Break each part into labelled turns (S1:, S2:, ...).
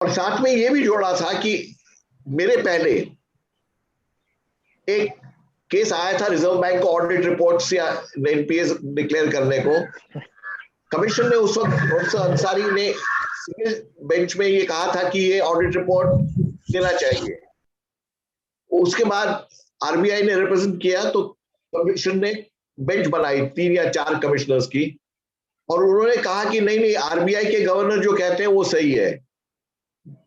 S1: और साथ में ये भी जोड़ा था कि मेरे पहले एक केस आया था रिजर्व बैंक को ऑडिट रिपोर्ट्स या एनपीएस डिक्लेयर करने को। कमीशन ने उस वक्त प्रोफेसर अंसारी ने सिंगल बेंच में ये कहा था कि ये ऑडिट रिपोर्ट देना चाहिए। उसके बाद आरबीआई ने रिप्रेजेंट किया तो कमीशन ने बेंच बनाई 3 या 4 कमिश्नर्स की, और उन्होंने कहा कि नहीं नहीं, आरबीआई के गवर्नर जो कहते हैं वो सही है,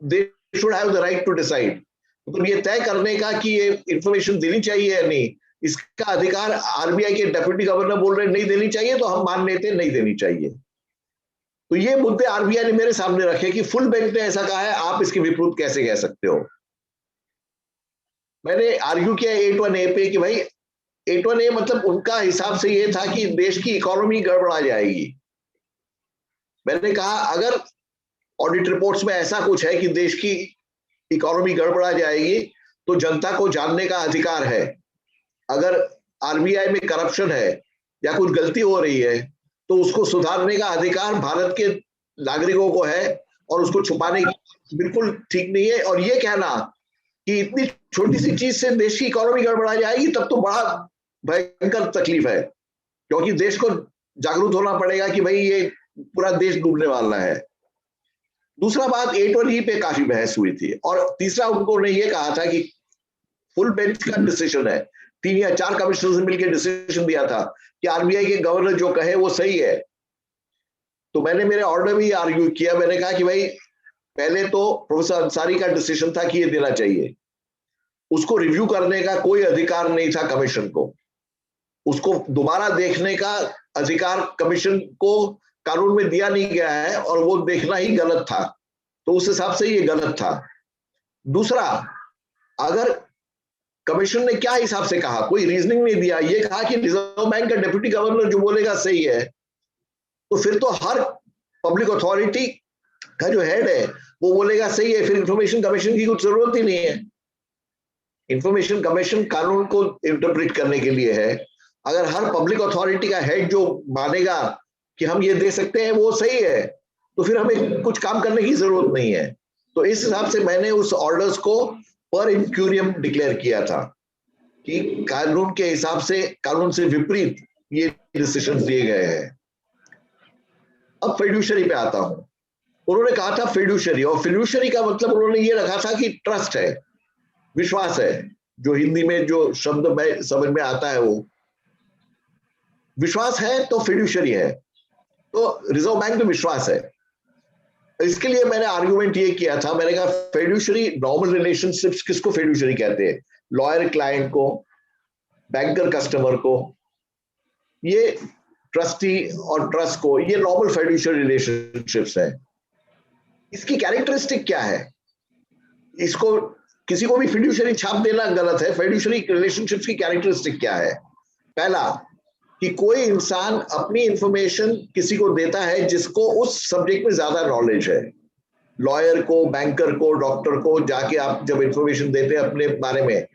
S1: they should have the right to decide. मतलब ये तय करने का कि ये इंफॉर्मेशन देनी चाहिए या नहीं, इसका अधिकार आरबीआई के डेप्यूटी गवर्नर बोल रहे नहीं देनी चाहिए, तो हम मान लेते नहीं देनी चाहिए। तो ये मुद्दे आरबीआई ने मेरे सामने रखे कि फुल बेंच ने ऐसा कहा है, आप इसके विपरीत कैसे कह सकते हो। मैंने आर्ग्यू किया 81A पे कि भाई 81A मतलब उनका हिसाब से ये था कि देश की इकोनॉमी गड़बड़ा जाएगी। मैंने कहा अगर ऑडिट रिपोर्ट्स में ऐसा कुछ है कि देश की इकोनॉमी गड़बड़ा जाएगी तो जनता को जानने का अधिकार है। अगर आरबीआई में करप्शन है या कुछ गलती हो रही है तो उसको सुधारने का अधिकार भारत के नागरिकों को है, और उसको छुपाने बिल्कुल ठीक नहीं है। और ये कहना कि इतनी छोटी सी चीज से देश की इकोनॉमी गड़बड़ा जाएगी, तब तो बड़ा भयंकर तकलीफ है, क्योंकि देश को जागरूक होना पड़ेगा कि भाई ये पूरा देश डूबने वाला है। दूसरा बात 81E पे काफी बहस हुई थी, और तीसरा उन्होंने ये कहा था कि फुल बेंच का डिसीजन है, 3 या 4 कमिश्नर्स ने मिलकर डिसीजन दिया था कि आरबीआई के गवर्नर जो कहे वो सही है। तो मैंने मेरे ऑर्डर में आर्ग्यू किया, मैंने कहा कि भाई पहले तो प्रोफेसर अंसारी का डिसीजन था कि ये देना चाहिए, उसको रिव्यू करने का कोई अधिकार नहीं था कमीशन को, उसको दोबारा देखने का अधिकार कमीशन को कानून में दिया नहीं गया है, और वो देखना ही गलत था, तो उस हिसाब से ये गलत था। दूसरा, अगर कमीशन ने क्या हिसाब से कहा, कोई रीजनिंग नहीं दिया, ये कहा कि रिजर्व बैंक का डिप्टी गवर्नर जो बोलेगा सही है, तो फिर तो हर पब्लिक अथॉरिटी का जो हेड है वो बोलेगा सही है, फिर इंफॉर्मेशन कमीशन की कुछ जरूरत ही नहीं है। इंफॉर्मेशन कमीशन कानून को इंटरप्रेट करने के लिए है। अगर हर पब्लिक अथॉरिटी का हेड जो मानेगा कि हम ये दे सकते हैं वो सही है, तो फिर हमें कुछ काम करने की जरूरत नहीं है। तो इस हिसाब से मैंने उस ऑर्डर्स को पर इंक्यूरियम डिक्लेयर किया था कि कानून के हिसाब से, कानून से विपरीत ये डिसीजन दिए गए हैं। अब फिड्यूशरी पे आता हूं। उन्होंने कहा था फिड्यूशरी, और फिड्यूशरी का मतलब उन्होंने ये रखा था कि ट्रस्ट है, विश्वास है, जो हिंदी में जो शब्द में समझ में आता है, वो विश्वास है तो फिड्यूशरी है। तो रिजर्व बैंक में विश्वास है। इसके लिए मैंने आर्गुमेंट ये किया था, मैंने कहा फिड्यूशरी नॉर्मल रिलेशनशिप्स किसको फिड्यूशरी कहते हैं, लॉयर क्लाइंट को, बैंकर कस्टमर को, ये ट्रस्टी और ट्रस्ट को, ये नॉर्मल फिड्यूशरी रिलेशनशिप्स है। इसकी कैरेक्टरिस्टिक क्या है, इसको किसी को भी फिड्यूशरी छाप देना गलत है। फिड्यूशरी रिलेशनशिप्स की कैरेक्टरिस्टिक क्या है? पहला, कि कोई इंसान अपनी इंफॉर्मेशन किसी को देता है जिसको उस सब्जेक्ट में ज्यादा नॉलेज है। लॉयर को, बैंकर को, डॉक्टर को जाके आप जब इंफॉर्मेशन देते हैं अपने बारे में,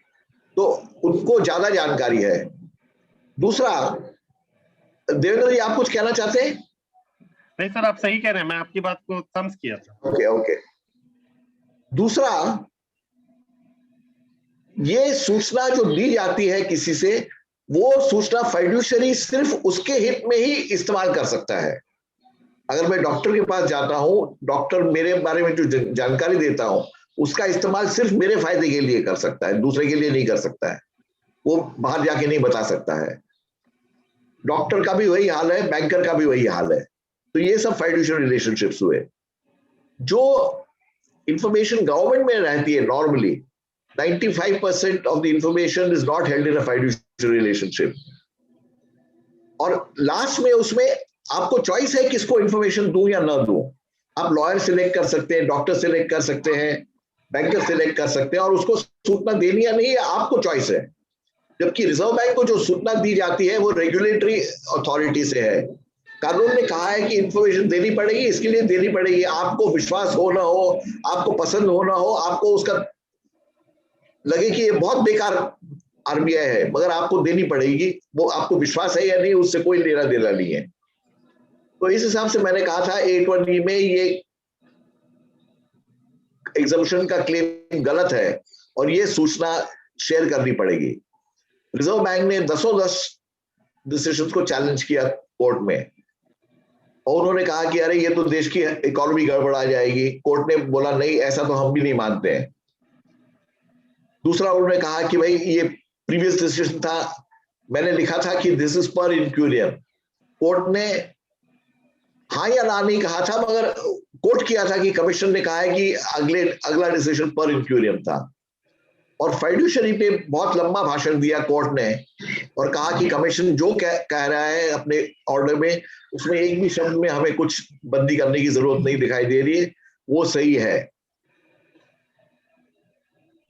S1: तो उनको ज्यादा जानकारी है। दूसरा, देवेंद्र जी आप कुछ कहना चाहते हैं?
S2: नहीं सर, आप सही कह रहे हैं, मैं आपकी बात को समझ किया था।
S1: ओके। दूसरा, ये सूचना जो दी जाती है किसी से, वो सूचना फाइड्यूशरी सिर्फ उसके हित में ही इस्तेमाल कर सकता है। अगर मैं डॉक्टर के पास जाता हूं, डॉक्टर मेरे बारे में जो जानकारी देता हूं, उसका इस्तेमाल सिर्फ मेरे फायदे के लिए कर सकता है, दूसरे के लिए नहीं कर सकता है, वो बाहर जाके नहीं बता सकता है। डॉक्टर का भी वही हाल है, बैंकर का भी वही हाल है। तो ये सब फाइड्यूशरी रिलेशनशिप्स हुए। जो इंफॉर्मेशन गवर्नमेंट में रहती है normally, 95% of the information is not held in a fiduciary relationship. और लास्ट में उसमें आपको चॉइस है किसको इंफॉर्मेशन दूं या ना दूं। आप लॉयर सिलेक्ट कर सकते हैं, डॉक्टर सिलेक्ट कर सकते हैं, बैंकर सिलेक्ट कर सकते हैं, और उसको सूचना देनी या नहीं आपको चॉइस है। जबकि रिजर्व बैंक को जो सूचना दी जाती है वो रेगुलेटरी अथॉरिटी से है। कानून ने कहा है कि इंफॉर्मेशन देनी पड़ेगी, इसके लिए देनी पड़ेगी, आपको विश्वास हो ना हो, आपको पसंद हो ना हो, आपको उसका लगे कि ये बहुत बेकार आरबीआई है, मगर आपको देनी पड़ेगी। वो आपको विश्वास है या नहीं, उससे कोई लेना देना नहीं है। तो इस हिसाब से मैंने कहा था 81E में ये एग्जम्पशन का क्लेम गलत है और ये सूचना शेयर करनी पड़ेगी। रिजर्व बैंक ने 10 डिसीजन को चैलेंज किया कोर्ट में और उन्होंने कहा कि अरे ये तो देश की इकोनॉमी गड़बड़ा जाएगी। कोर्ट ने बोला नहीं, ऐसा तो हम भी नहीं मानते हैं। दूसरा उन्होंने कहा कि भाई ये प्रीवियस डिसीजन था, मैंने लिखा था कि दिस इज पर इंक्यूरियम। कोर्ट ने हाँ या ना नहीं कहा था, मगर कोर्ट किया था कि कमीशन ने कहा है कि अगला डिसीजन पर इंक्यूरियम था। और फाइड्यूशरी पे बहुत लंबा भाषण दिया कोर्ट ने और कहा कि कमीशन जो कह रहा है अपने ऑर्डर में, उसमें एक भी शब्द में हमें कुछ बंदी करने की जरूरत नहीं दिखाई दे रही है, वो सही है।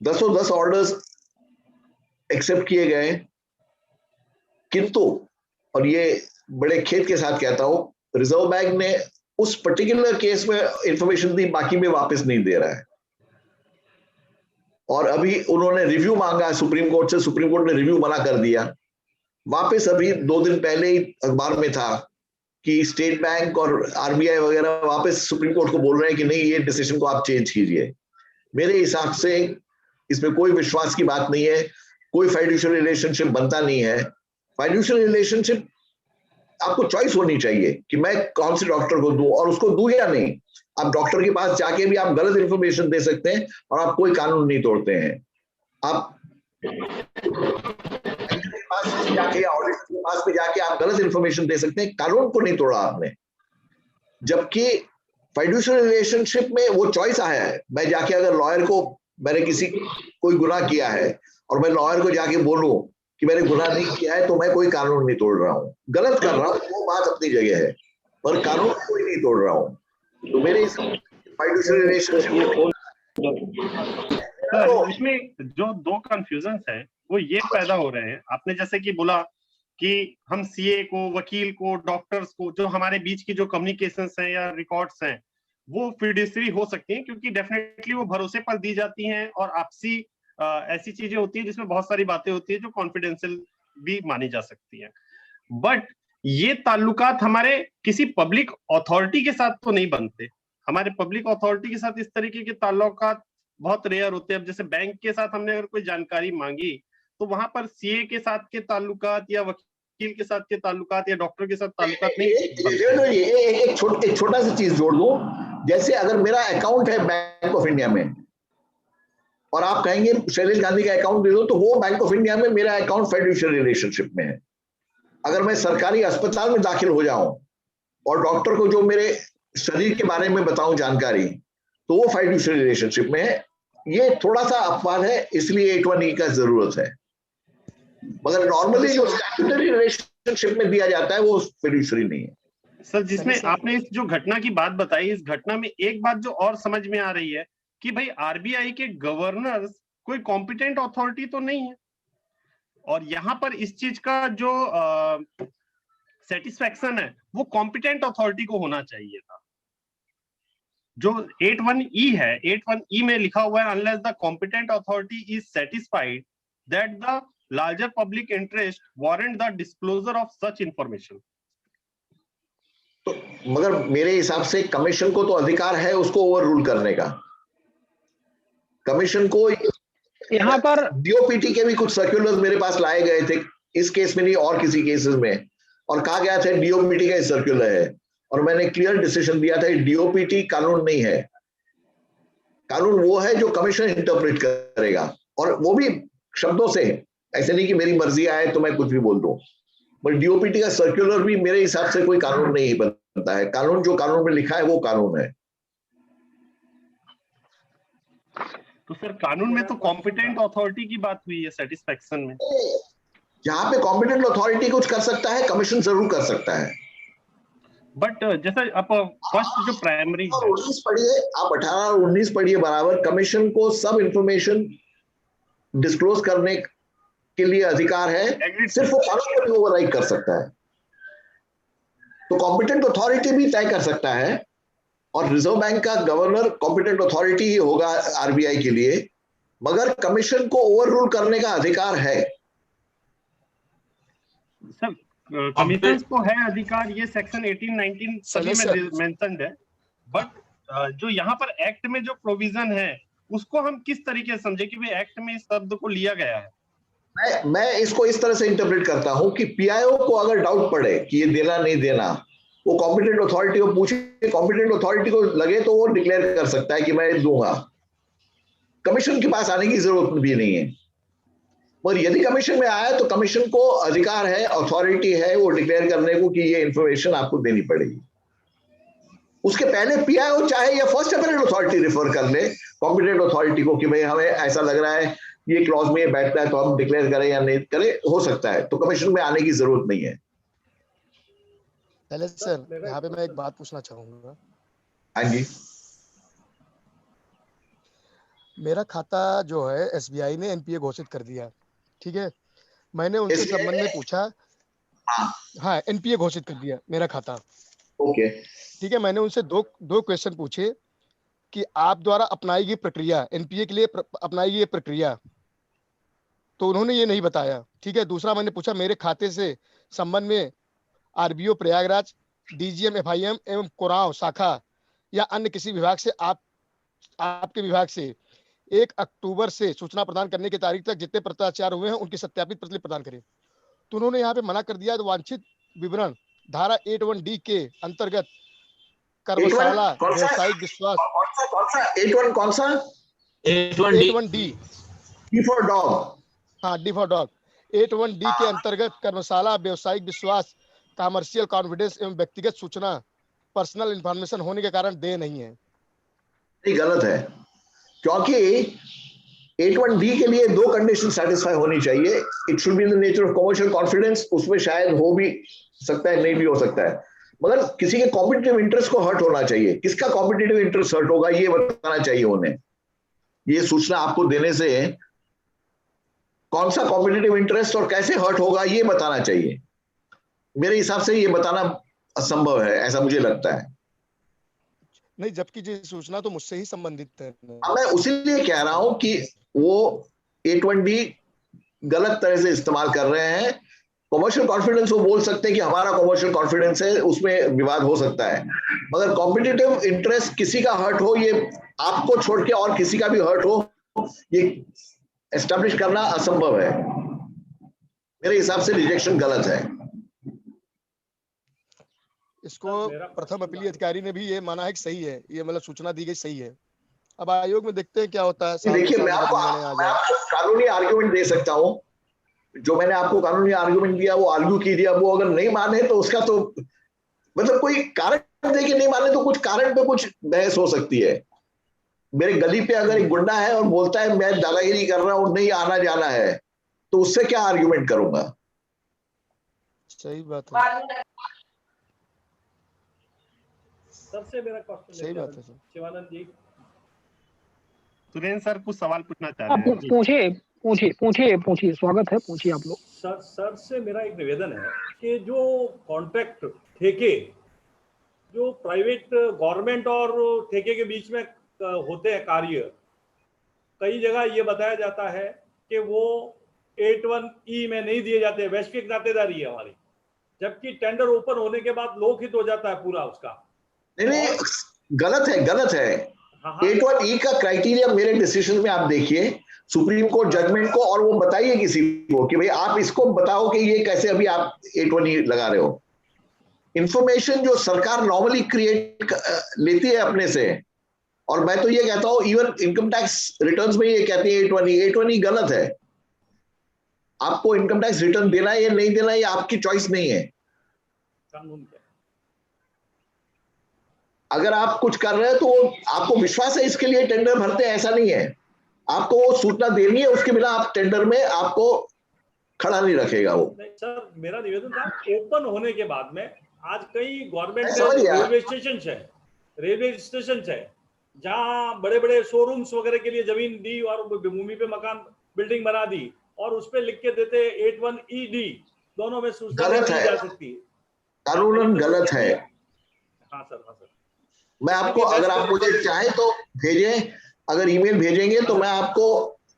S1: 10 ऑर्डर्स एक्सेप्ट किए गए, किंतु और ये बड़े खेद के साथ कहता हूं, रिजर्व बैंक ने उस पर्टिकुलर केस में इंफॉर्मेशन दी, बाकी में वापस नहीं दे रहा है। और अभी उन्होंने रिव्यू मांगा सुप्रीम कोर्ट से, सुप्रीम कोर्ट ने रिव्यू मना कर दिया। वापस अभी 2 दिन पहले ही अखबार में था कि स्टेट बैंक और आरबीआई वगैरह वापस सुप्रीम कोर्ट को बोल रहे हैं कि नहीं, ये डिसीजन को आप चेंज कीजिए। मेरे हिसाब से इसमें कोई विश्वास की बात नहीं है, कोई फाइड्यूशियल रिलेशनशिप बनता नहीं है। फाइड्यूशियल रिलेशनशिप आपको चॉइस होनी चाहिए कि मैं कौन से डॉक्टर को दूं और उसको दूं या नहीं। आप डॉक्टर के पास जाके भी आप गलत इंफॉर्मेशन दे सकते हैं और आप कोई कानून नहीं तोड़ते हैं। आप के पास जाके या ऑडिटर के पास में जाके आप गलत इंफॉर्मेशन दे सकते हैं, कानून को नहीं तोड़ा आपने। जबकि फाइड्यूशियल रिलेशनशिप में वो चॉइस आया है। मैं जाके अगर लॉयर को, मैंने कोई गुनाह किया है और मैं लॉयर को जाके बोलूं कि मैंने गुनाह नहीं किया है, तो मैं कोई कानून नहीं तोड़ रहा हूं। गलत कर रहा हूं, वो बात अपनी जगह है, पर कानून कोई नहीं तोड़ रहा हूं। तो मेरे फाइड्यूशियल रिलेशनशिप
S2: सर, इसमें जो 2 कंफ्यूजन है वो ये पैदा हो रहे हैं। आपने जैसे कि बोला कि हम सीए को, वकील को, डॉक्टर्स को, जो हमारे बीच की जो कम्युनिकेशंस हैं या रिकॉर्ड्स हैं, वो फिड्यूशरी हो सकती हैं क्योंकि डेफिनेटली वो भरोसे पर दी जाती हैं और आपसी ऐसी चीजें होती हैं जिसमें बहुत सारी बातें होती है जो कॉन्फिडेंशियल भी मानी जा सकती हैं। बट ये ताल्लुकात हमारे किसी पब्लिक अथॉरिटी के साथ तो नहीं बनते। हमारे पब्लिक अथॉरिटी के साथ इस तरीके के ताल्लुकात बहुत रेयर होते हैं। अब जैसे बैंक के साथ हमने अगर कोई जानकारी मांगी तो वहां पर सीए के साथ के ताल्लुकात या वकील के साथ के ताल्लुकात या डॉक्टर के साथ ताल्लुकात नहीं।
S1: एक छोटा सा चीज जोड़ दूं, जैसे अगर मेरा अकाउंट है बैंक ऑफ इंडिया में और आप कहेंगे शैलेश गांधी का अकाउंट दे दो, तो वो बैंक ऑफ इंडिया में मेरा अकाउंट फाइड्यूशियल रिलेशनशिप में है। अगर मैं सरकारी अस्पताल में दाखिल हो जाऊं और डॉक्टर को जो मेरे शरीर के बारे में बताऊं जानकारी, तो वो फाइड्यूशियल रिलेशनशिप में है। ये थोड़ा सा अपवाद है, इसलिए 8(1)E का जरूरत है। मगर नॉर्मली जो स्टैट्यूटरी रिलेशनशिप में दिया जाता है वो फाइड्यूशियरी नहीं है।
S2: सर, जिसमें आपने इस जो घटना की बात बताई, इस घटना में एक बात जो और समझ में आ रही है कि भाई आरबीआई के गवर्नर कोई कॉम्पिटेंट अथॉरिटी तो नहीं है, और यहाँ पर इस चीज का जो सेटिस्फैक्शन है वो कॉम्पिटेंट अथॉरिटी को होना चाहिए था। जो 8(1)E है, 8(1)E में लिखा हुआ है unless the competent authority is satisfied that the larger public interest warrant the disclosure of such information.
S1: तो मगर मेरे हिसाब से कमीशन को तो अधिकार है उसको ओवर रूल करने का। कमीशन को यहाँ पर डीओपीटी के भी कुछ सर्कुलर्स मेरे पास लाए गए थे, इस केस में नहीं और किसी केसेस में, और कहा गया था डीओपीटी का सर्कुलर है और मैंने क्लियर डिसीजन दिया था डीओपीटी कानून नहीं है। कानून वो है जो कमीशन इंटरप्रेट करेगा, और वो भी शब्दों से, ऐसे नहीं कि मेरी मर्जी आए तो मैं कुछ भी बोल दूं। पर डीओपीटी का सर्कुलर भी मेरे हिसाब से कोई कानून नहीं बनता है। कानून जो कानून में लिखा है वो कानून है।
S2: तो सर, कानून में तो कॉम्पिटेंट अथॉरिटी की बात हुई है सेटिस्फैक्शन में।
S1: जहां पे कॉम्पिटेंट अथॉरिटी कुछ कर सकता है, कमीशन जरूर कर सकता है।
S2: बट जैसा आप फर्स्ट जो प्राइमरी
S1: 19 पढ़िए, आप 18 और 19 पढ़िए बराबर। कमीशन को सब इंफॉर्मेशन डिस्क्लोज करने के लिए अधिकार है, सिर्फ वो कानून को ओवरराइड कर सकता है। तो कॉम्पिटेंट अथॉरिटी भी तय कर सकता है, और रिजर्व बैंक का गवर्नर कॉम्पिटेंट अथॉरिटी ही होगा आरबीआई के लिए, मगर कमीशन को ओवर रूल करने का अधिकार है।
S2: सर, कमीशन को है अधिकार, ये सेक्शन 18-19 सभी में मेंशन्ड है। बट जो यहाँ पर एक्ट में जो प्रोविजन है उसको हम किस तरीके से समझे कि भाई एक्ट में इस शब्द को लिया गया है?
S1: मैं इसको इस तरह से इंटरप्रेट करता हूं कि पीआईओ को अगर डाउट पड़े कि ये देना नहीं देना, वो कॉम्पिटेंट अथॉरिटी को पूछे, कॉम्पिटेंट अथॉरिटी को लगे तो वो डिक्लेयर कर सकता है कि मैं दूंगा। कमीशन के पास आने की जरूरत भी नहीं है। और यदि कमीशन में आया तो कमीशन को अधिकार है, अथॉरिटी है वो डिक्लेयर करने को कि ये इंफॉर्मेशन आपको देनी पड़ेगी। उसके पहले पीआईओ चाहे या फर्स्ट अपेलेंट अथॉरिटी रेफर कर ले कॉम्पिटेंट अथॉरिटी को कि भाई हमें ऐसा लग रहा है ये क्लॉज में बैठता है तो हम डिक्लेयर करें या नहीं करें, हो सकता है, तो कमीशन में आने की जरूरत नहीं है।
S3: पहले सर यहाँ पे मैं एक बात पूछना चाहूंगा।
S1: हाँ जी।
S3: मेरा खाता जो है एसबीआई ने एनपीए घोषित कर दिया, ठीक है। मैंने उनसे संबंध में पूछा, हाँ एनपीए घोषित कर दिया मेरा खाता,
S1: ओके
S3: ठीक है। मैंने उनसे दो क्वेश्चन पूछे कि आप द्वारा अपनाई गई प्रक्रिया, एनपीए के लिए अपनाई गई प्रक्रिया, तो उन्होंने ये नहीं बताया, ठीक है। दूसरा मैंने पूछा मेरे खाते से संबंध में आरबीओ प्रयागराज, डीजीएम एफआईएम एवं कोराव शाखा या अन्य किसी विभाग से आपके विभाग से 1 अक्टूबर से सूचना प्रदान करने की तारीख तक जितने पत्राचार हुए हैं उनकी सत्यापित प्रतिलिपि प्रदान करें। तो उन्होंने यहाँ पे मना कर दिया। तो वांछित विवरण धारा 81D के अंतर्गत कर्मशाला व्यवसायिक विश्वास,
S1: कौन सा 81 कौन सा
S3: 81D
S1: D for dog,
S3: हाँ D फॉर डॉग, 81D के अंतर्गत कर्मशाला व्यवसायिक विश्वास, कॉमर्शियल कॉन्फिडेंस एवं व्यक्तिगत सूचना पर्सनल इंफॉर्मेशन होने के कारण दे नहीं है।
S1: ये गलत है, क्योंकि 81D के लिए 2 कंडीशन सेटिस्फाई होनी चाहिए। It should be in the nature of commercial confidence, उसमें शायद हो भी सकता है, नहीं भी हो सकता है, मगर किसी के कॉम्पिटिटिव इंटरेस्ट को हर्ट होना चाहिए। किसका कॉम्पिटिटिव इंटरेस्ट हर्ट होगा ये बताना चाहिए उन्हें। ये सूचना आपको देने से कौन सा कॉम्पिटिटिव इंटरेस्ट और कैसे हर्ट होगा ये बताना चाहिए। मेरे हिसाब से ये बताना असंभव है, ऐसा मुझे लगता है।
S3: नहीं, जबकि ये सूचना तो मुझसे ही संबंधित है।
S1: मैं उसीलिए कह रहा हूं कि वो 81D गलत तरह से इस्तेमाल कर रहे हैं। कमर्शियल कॉन्फिडेंस वो बोल सकते हैं कि हमारा कमर्शियल कॉन्फिडेंस है, उसमें विवाद हो सकता है, मगर कॉम्पिटिटिव इंटरेस्ट किसी का हर्ट हो, ये आपको छोड़ के और किसी का भी हर्ट हो, ये एस्टैब्लिश करना असंभव है। मेरे हिसाब से रिजेक्शन गलत है।
S3: इसको प्रथम अपीलीय अधिकारी ने भी ये माना है कि सही है, ये मतलब सूचना दी गई सही है। अब आयोग में देखते हैं क्या होता है।
S1: देखिए मैं आपको कानूनी आर्ग्यूमेंट दे सकता हूं, जो मैंने आपको कानूनी आर्ग्यूमेंट दिया वो आर्ग्यू कीजिए। अब वो अगर नहीं माने तो उसका तो मतलब कोई कारण दे के नहीं माने तो कुछ कारण पे कुछ बहस हो सकती है। मेरे गली पे अगर एक गुंडा है और बोलता है मैं दादागिरी कर रहा हूं, नहीं आना जाना है, तो उससे क्या आर्ग्यूमेंट करूंगा।
S3: सही बात है,
S4: सबसे मेरा क्वेश्चन
S3: सही बात है सर।
S4: शिवानंद जी,
S2: सुरेंद्र सर कुछ सवाल पूछना चाह रहे हैं।
S5: पूछिए, स्वागत है, पूछिए आप लोग।
S4: सर से मेरा एक निवेदन है कि जो कॉन्ट्रैक्ट ठेके जो प्राइवेट गवर्नमेंट और ठेके के बीच में होते हैं कार्य, कई जगह ये बताया जाता है कि वो 81E में नहीं दिए जाते, वैश्विक नातेदारी है हमारी, जबकि टेंडर ओपन होने के बाद लोकहित हो जाता है पूरा उसका।
S1: नहीं, गलत है, गलत है। 81E का क्राइटेरिया मेरे डिसीजन में आप देखिए, सुप्रीम कोर्ट जजमेंट को, और वो बताइए किसी को कि भाई आप इसको बताओ कि ये कैसे अभी आप 81E लगा रहे हो। इंफॉर्मेशन जो सरकार नॉर्मली क्रिएट लेती है अपने से, और मैं तो ये कहता हूं इवन इनकम टैक्स रिटर्न्स में ये कहती है 81E गलत है। आपको इनकम टैक्स रिटर्न देना है या नहीं देना है, ये आपकी चॉइस नहीं है। अगर आप कुछ कर रहे हैं तो आपको विश्वास है इसके लिए टेंडर भरते हैं, ऐसा नहीं है। आपको वो सूचना देनी है, उसके बिना आप टेंडर में आपको खड़ा नहीं रखेगा वो।
S4: नहीं सर, मेरा निवेदन था ओपन होने के बाद में आज कई गवर्नमेंट रेलवे स्टेशन है जहां बड़े बड़े शोरूम्स वगैरह के लिए जमीन दी और भूमि पे मकान बिल्डिंग बना दी और उस पर लिख के देते 81ED, दोनों में सूचना दी जा सकती है।
S1: कानूनन गलत है।
S4: हाँ सर,
S1: मैं आपको, अगर आप मुझे चाहे तो भेजें, अगर ईमेल भेजेंगे तो मैं आपको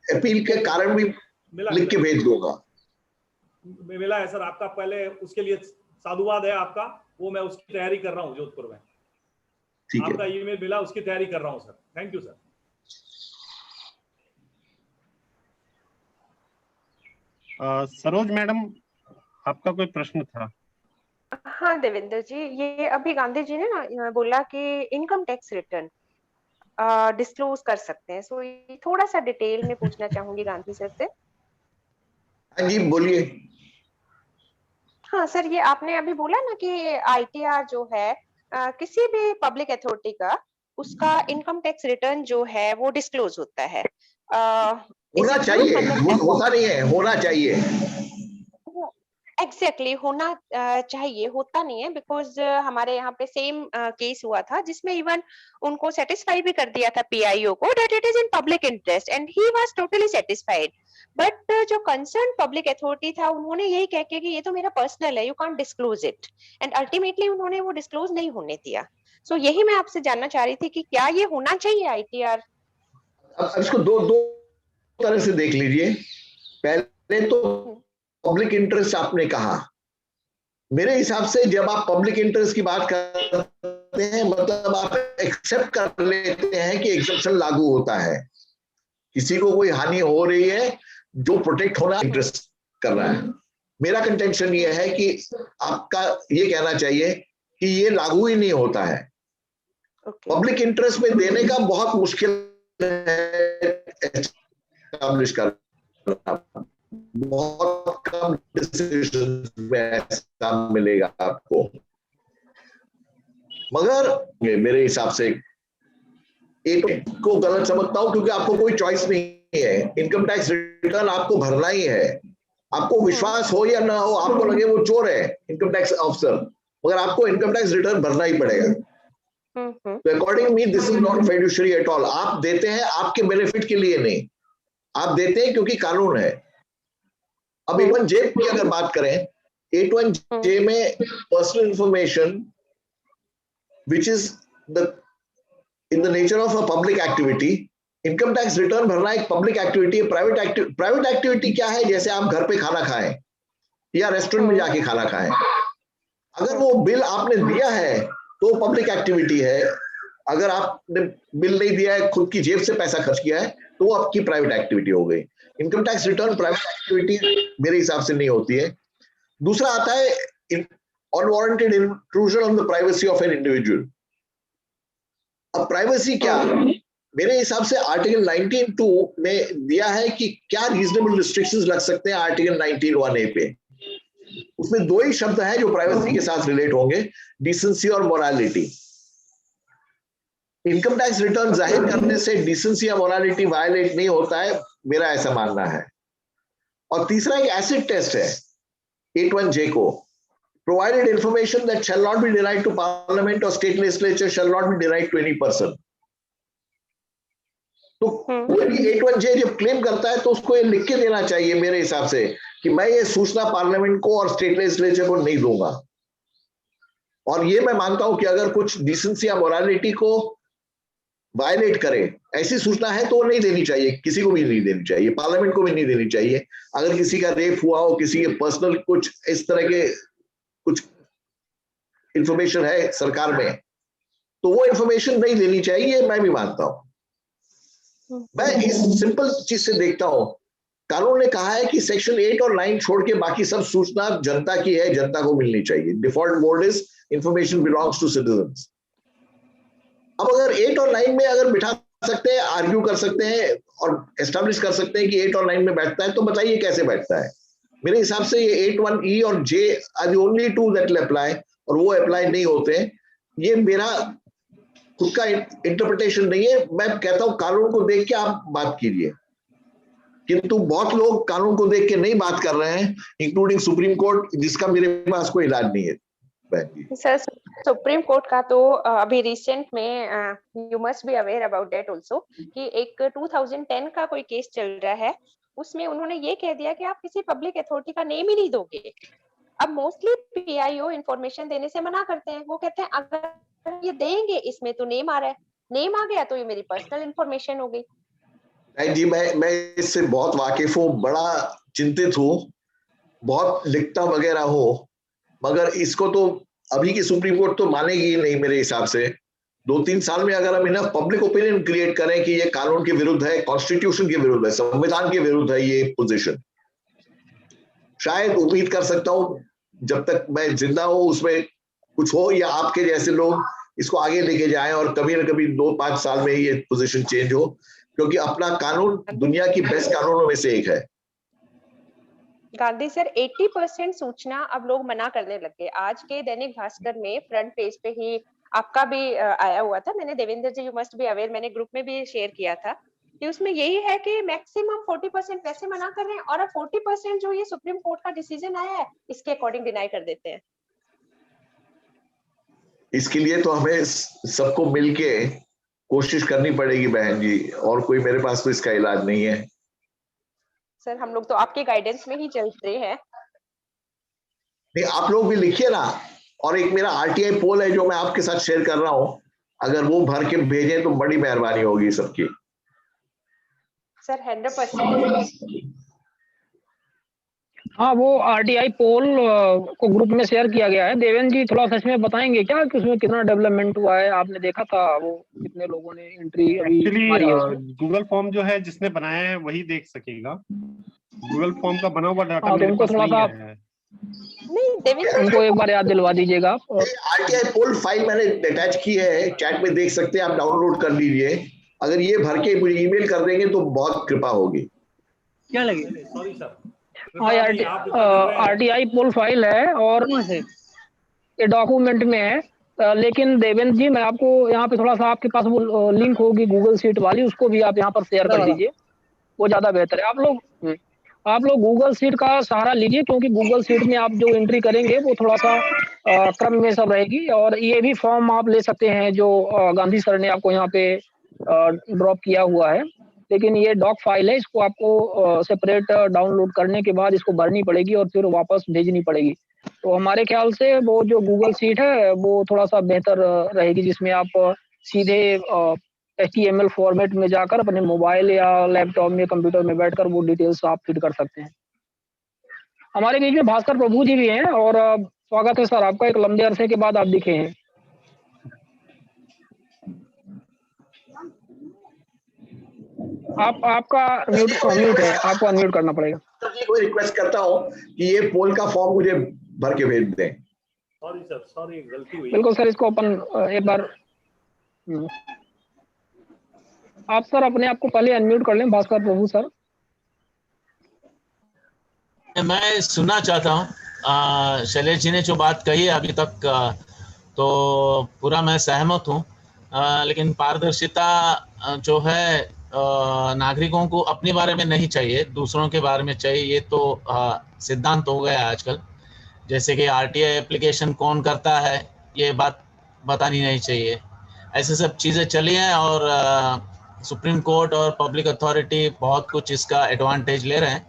S1: अपील के कारण भी लिख के भेज दूंगा।
S4: मिला है सर आपका, पहले उसके लिए साधुवाद है आपका, वो मैं उसकी तैयारी कर रहा हूँ जोधपुर में।
S1: ठीक है।
S4: आपका ईमेल मिला, उसकी तैयारी कर रहा हूँ sir. Thank you sir.
S2: Saroj madam, आपका कोई प्रश्न था?
S6: हाँ देवेंद्र जी, ये अभी गांधी जी ने ना बोला कि इनकम टैक्स रिटर्न डिस्क्लोज कर सकते हैं, सो ये थोड़ा सा डिटेल में पूछना चाहूंगी गांधी सर से।
S1: हाँ जी बोलिए।
S6: हाँ सर, ये आपने अभी बोला ना कि आईटीआर जो है किसी भी पब्लिक अथॉरिटी का, उसका इनकम टैक्स रिटर्न जो है वो डिस्क्लोज होता है।
S1: होना चाहिए, होता नहीं है, होना चाहिए।
S6: एग्जैक्टली होना चाहिए, होता नहीं है, बिकॉज हमारे यहाँ पे सेम केस हुआ था जिसमें इवन उनको सेटिस्फाई भी कर दिया था पीआईओ को that it is in public interest and he was totally satisfied. But जो कंसर्न पब्लिक अथॉरिटी था, उन्होंने यही कह के कि ये तो मेरा पर्सनल है, you can't disclose it, and ultimately उन्होंने वो डिस्क्लोज नहीं होने दिया। सो यही मैं आपसे जानना चाह रही थी कि क्या ये होना चाहिए आईटीआर?
S1: अब इसको दो दो तरह से देख लीजिए। पहले तो पब्लिक इंटरेस्ट आपने कहा, मेरे हिसाब से जब आप पब्लिक इंटरेस्ट की बात करते हैं, मतलब आप एक्सेप्ट कर लेते हैं कि एग्जेप्शन लागू होता है, किसी को कोई हानि हो रही है, जो प्रोटेक्ट होना इंटरेस्ट कर रहा है। मेरा कंटेंशन ये है कि आपका ये कहना चाहिए कि ये लागू ही नहीं होता है। पब्लिक इंटरेस्ट में देने का बहुत मुश्किल है एस्टैब्लिश करना, बहुत कम डिसीजंस में ऐसा मिलेगा आपको। मगर मेरे हिसाब से एक को गलत समझता हूं, क्योंकि आपको कोई चॉइस नहीं है, इनकम टैक्स रिटर्न आपको भरना ही है। आपको विश्वास हो या ना हो, आपको लगे वो चोर है इनकम टैक्स ऑफिसर, मगर आपको इनकम टैक्स रिटर्न भरना ही पड़ेगा। तो according me this is not fiduciary at all. आप देते हैं आपके बेनिफिट के लिए नहीं, आप देते हैं क्योंकि कानून है। अब A1J की अगर बात करें, A1J में personal information which is in the nature of a public activity, income tax return भरना एक पब्लिक एक्टिविटी है। प्राइवेट एक्टिविटी क्या है? जैसे आप घर पे खाना खाएं या रेस्टोरेंट में जाके खाना खाएं, अगर वो बिल आपने दिया है तो पब्लिक एक्टिविटी है। अगर आपने बिल नहीं दिया है, खुद की जेब से पैसा खर्च किया है, तो वो आपकी प्राइवेट एक्टिविटी हो गई। Income tax return private activity मेरे हिसाब से नहीं होती है। दूसरा आता है unwarranted intrusion on the privacy of an individual. अब प्राइवेसी क्या, मेरे हिसाब से आर्टिकल 19(2) में दिया है कि क्या रीजनेबल रिस्ट्रिक्शंस लग सकते हैं आर्टिकल 19(1)(a) पे। उसमें दो ही शब्द हैं जो प्राइवेसी के साथ रिलेट होंगे, डिसेंसी और मोरालिटी। इनकम टैक्स रिटर्न जाहिर करने से डिसेंसी या मोरालिटी वायलेट नहीं होता है, मेरा ऐसा मानना है। और तीसरा एक एसिड टेस्ट है A1J को, provided information that shall not be denied to parliament or state legislature shall not be denied to any person। तो कोई भी A1J जब क्लेम करता है तो उसको ये लिख के देना चाहिए मेरे हिसाब से कि मैं ये सूचना पार्लियामेंट को और स्टेट लेजिस्लेचर को नहीं दूंगा। और ये मैं मानता हूं कि अगर कुछ डिसेंसी या मोरालिटी को वायलेट करे, ऐसी सूचना है तो वो नहीं देनी चाहिए, किसी को भी नहीं देनी चाहिए, पार्लियामेंट को भी नहीं देनी चाहिए। अगर किसी का रेप हुआ हो, किसी के पर्सनल कुछ इस तरह के कुछ इंफॉर्मेशन है सरकार में, तो वो इंफॉर्मेशन नहीं देनी चाहिए, मैं भी मानता हूं। मैं इस सिंपल चीज से देखता हूं, कानून ने कहा है कि सेक्शन 8 और 9 छोड़ के बाकी सब सूचना जनता की है, जनता को मिलनी चाहिए। Default mode is information belongs to citizens. अब अगर 8 और 9 में अगर बिठा सकते हैं, आर्ग्यू कर सकते हैं और एस्टैब्लिश कर सकते हैं कि 8 और 9 में बैठता है, तो बताइए कैसे बैठता है। मेरे हिसाब से ये 8(1)(e) और J are the only two that will apply, और वो अप्लाई नहीं होते। ये मेरा खुद का इंटरप्रिटेशन नहीं है, मैं कहता हूं कानून को देख के आप बात कीजिए, किंतु बहुत लोग कानून को देख के नहीं बात कर रहे हैं, इंक्लूडिंग सुप्रीम कोर्ट, जिसका मेरे पास कोई इलाज नहीं है।
S6: सर, सुप्रीम कोर्ट का तो अभी रिसेंट में you must be aware about that also कि एक 2010 का कोई केस चल रहा है, उसमें उन्होंने ये कह दिया कि आप किसी पब्लिक अथॉरिटी का नेम ही नहीं दोगे। अब मोस्टली पीआईओ इंफॉर्मेशन देने से मना करते हैं, वो कहते हैं अगर ये देंगे इसमें तो नेम आ रहा है, नेम आ गया तो ये मेरी पर्सनल इंफॉर्मेशन हो गई।
S1: नहीं जी, मैं इससे बहुत वाकिफ हूँ, बड़ा चिंतित हूँ, बहुत लिखता वगैरह हूँ, मगर इसको तो अभी की सुप्रीम कोर्ट तो मानेगी ही नहीं मेरे हिसाब से। 2-3 साल में अगर हम इनफ पब्लिक ओपिनियन क्रिएट करें कि ये कानून के विरुद्ध है, कॉन्स्टिट्यूशन के विरुद्ध है, संविधान के विरुद्ध है ये पोजीशन, शायद उम्मीद कर सकता हूं जब तक मैं जिंदा हूं उसमें कुछ हो, या आपके जैसे लोग इसको आगे लेके जाएं और कभी ना कभी 2-5 साल में ये पोजीशन चेंज हो, क्योंकि अपना कानून दुनिया की बेस्ट कानूनों में से एक है।
S6: गांधी सर, 80% सूचना अब लोग मना करने लग गए। आज के दैनिक भास्कर में फ्रंट पेज पे ही आपका भी आया हुआ था, मैंने देवेंद्र जी, यू मस्ट बी अवेयर, मैंने ग्रुप में भी शेयर किया था कि उसमें यही है कि मैक्सिमम 40% वैसे मना कर रहे हैं और अब 40% जो ये सुप्रीम कोर्ट का डिसीजन आया है इसके अकॉर्डिंग डिनाई कर देते हैं।
S1: इसके लिए तो हमें सबको मिलके कोशिश करनी पड़ेगी बहन जी, और कोई मेरे पास तो इसका इलाज नहीं है।
S6: सर हम लोग तो आपके गाइडेंस में ही चल रहे हैं।
S1: नहीं, आप लोग भी लिखिए ना, और एक मेरा आरटीआई पोल है जो मैं आपके साथ शेयर कर रहा हूं, अगर वो भर के भेजें तो बड़ी मेहरबानी होगी सबकी।
S6: सर 100%।
S5: हाँ, वो आरटीआई पोल को ग्रुप में शेयर किया गया है। देवेंद्र जी थोड़ा सच में बताएंगे क्या कि उसमें कितना डेवलपमेंट हुआ है? आपने देखा था वो कितने लोगों ने एंट्री अभी मारी है उसमें?
S2: गूगल फॉर्म जो है जिसने बनाया है वही देख सकेगा। गूगल फॉर्म का बना हुआ डाटा
S5: तो उनको थोड़ा सा
S6: नहीं, देवेंद्र
S5: उनको एक बार याद दिलवा दीजिएगा।
S1: आरटीआई पोल फाइल मैंने अटैच की है, चैट में देख सकते हैं, आप डाउनलोड कर लीजिए। अगर ये भर के मुझे ईमेल कर देंगे तो बहुत कृपा होगी।
S5: क्या लगे?
S4: सॉरी सर,
S5: हाँ, आरटीआई पोल फाइल है और ये डॉक्यूमेंट में है। लेकिन देवेंद्र जी, मैं आपको यहाँ पे थोड़ा सा, आपके पास वो लिंक होगी गूगल शीट वाली, उसको भी आप यहाँ पर शेयर कर दीजिए, वो ज्यादा बेहतर है। आप लोग गूगल शीट का सहारा लीजिए, क्योंकि गूगल शीट में आप जो एंट्री करेंगे वो थोड़ा सा क्रम में सब रहेगी। और ये भी फॉर्म आप ले सकते हैं जो गांधी सर ने आपको यहाँ पे ड्रॉप किया हुआ है, लेकिन ये डॉक फाइल है, इसको आपको सेपरेट डाउनलोड करने के बाद इसको भरनी पड़ेगी और फिर वापस भेजनी पड़ेगी। तो हमारे ख्याल से वो जो गूगल शीट है वो थोड़ा सा बेहतर रहेगी, जिसमें आप सीधे HTML फॉर्मेट में जाकर अपने मोबाइल या लैपटॉप में, कंप्यूटर में बैठकर वो डिटेल्स आप फिट कर सकते हैं। हमारे बीच में भास्कर प्रभु जी भी हैं, और स्वागत है सर आपका, एक लंबे अरसे के बाद आप दिखे हैं। आपका म्यूट है, आपको अनम्यूट करना पड़ेगा।
S1: कोई रिक्वेस्ट करता हूँ कि ये पोल का फॉर्म मुझे भर के भेज दें।
S4: सॉरी सर, सॉरी, गलती हुई।
S5: बिल्कुल सर, इसको अपन एक बार आप सर अपने आप को पहले अनम्यूट कर लें, भास्कर प्रभु सर।
S7: मैं सुनना चाहता हूँ शैलेश जी ने जो बात कही है अभी तक, तो पूरा मैं सहमत हूँ, लेकिन पारदर्शिता जो है नागरिकों को अपने बारे में नहीं चाहिए, दूसरों के बारे में चाहिए। ये तो सिद्धांत हो गया आजकल। जैसे कि आरटीआई एप्लीकेशन कौन करता है ये बात बतानी नहीं चाहिए, ऐसे सब चीज़ें चली हैं। और सुप्रीम कोर्ट और पब्लिक अथॉरिटी बहुत कुछ इसका एडवांटेज ले रहे हैं।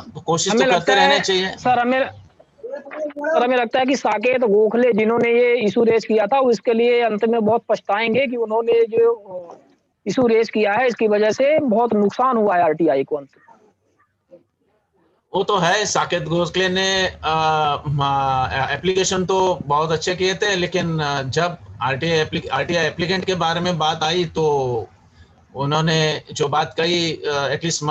S7: तो कोशिश तो करते रहना चाहिए।
S5: सर हमें लगता है कि साकेत गोखले जिन्होंने ये इशू रेज किया था, उसके लिए अंत में बहुत पछताएंगे कि उन्होंने जो इशू रेज किया है, इसकी वजह से बहुत नुकसान हुआ है आरटीआई को। अंत
S7: वो तो है, साकेत गोखले ने एप्लीकेशन तो बहुत अच्छे किए थे, लेकिन जब आरटीआई एप्लीकेंट के बारे में बात आई तो उन्होंने जो बात कही, एटलीस्ट